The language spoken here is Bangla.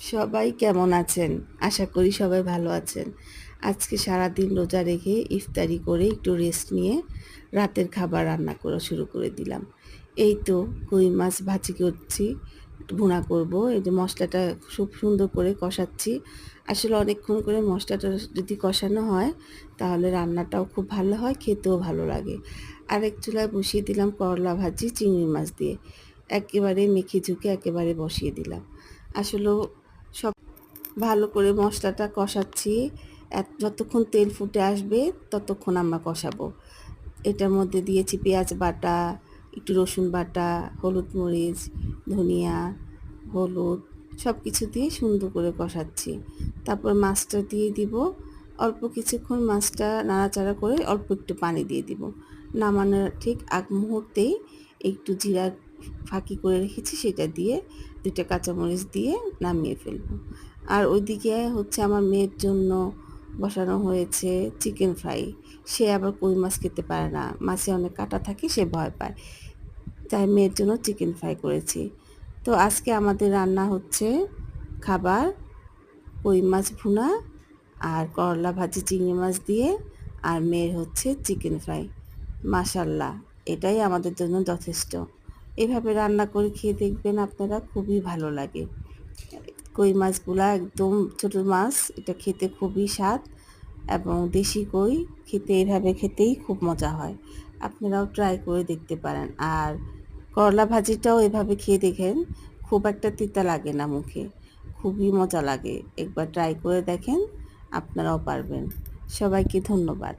সবাই কেমন আছেন? আশা করি সবাই ভালো আছেন। আজকে সারাদিন রোজা রেখে ইফতারি করে একটু রেস্ট নিয়ে রাতের খাবার রান্না করা শুরু করে দিলাম। এই তো কই মাছ ভাজি করছি, ভুনা করব। এই যে মশলাটা খুব সুন্দর করে কষাচ্ছি। আসলে অনেকক্ষণ করে মশলাটা যদি কষানো হয় তাহলে রান্নাটাও খুব ভালো হয়, খেতেও ভালো লাগে। আরেক চুলায় বসিয়ে দিলাম করলা ভাজি চিংড়ি মাছ দিয়ে। একেবারে মেখে ঝুঁকে একেবারে বসিয়ে দিলাম। আসলেও সব ভালো করে মশলাটা কষাচ্ছি। যতক্ষণ তেল ফুটে আসবে ততক্ষণ আমরা কষাবো। এটার মধ্যে দিয়েছি পেঁয়াজ বাটা, একটু রসুন বাটা, হলুদ মরিচ, ধনিয়া, হলুদ সব কিছু দিয়ে সুন্দর করে কষাচ্ছি। তারপর মাছটা দিয়ে দিব। অল্প কিছুক্ষণ মাছটা নাড়াচাড়া করে অল্প একটু পানি দিয়ে দিব। নামানোর ঠিক আগ মুহূর্তেই একটু জিরা ফাঁকি করে রেখেছি সেটা দিয়ে ২টা কাঁচামরিচ দিয়ে নামিয়ে ফেলবো। আর ওইদিকে হচ্ছে আমার মেয়ের জন্য বসানো হয়েছে চিকেন ফ্রাই। সে আবার কই মাছ খেতে পারে না, মাছে অনেক কাঁটা থাকে, সে ভয় পায়। তাই মেয়ের জন্য চিকেন ফ্রাই করেছি। তো আজকে আমাদের রান্না হচ্ছে খাবার কই মাছ ভুনা আর করলা ভাজি চিংড়ি মাছ দিয়ে, আর মেয়ের হচ্ছে চিকেন ফ্রাই। মাশাল্লাহ, এটাই আমাদের জন্য যথেষ্ট। এভাবে রান্না করে খেয়ে দেখবেন আপনারা, খুবই ভালো লাগে। কই মাছগুলা একদম ছোট মাছ, এটা খেতে খুবই স্বাদ এবং দেশি কই খেতে এভাবে খেতেই খুব মজা হয়। আপনারাও ট্রাই করে দেখতে পারেন। আর করলা ভাজিটাও এভাবে খেয়ে দেখেন, খুব একটা তিতা লাগে না মুখে, খুবই মজা লাগে। একবার ট্রাই করে দেখেন, আপনারাও পারবেন। সবাইকে ধন্যবাদ।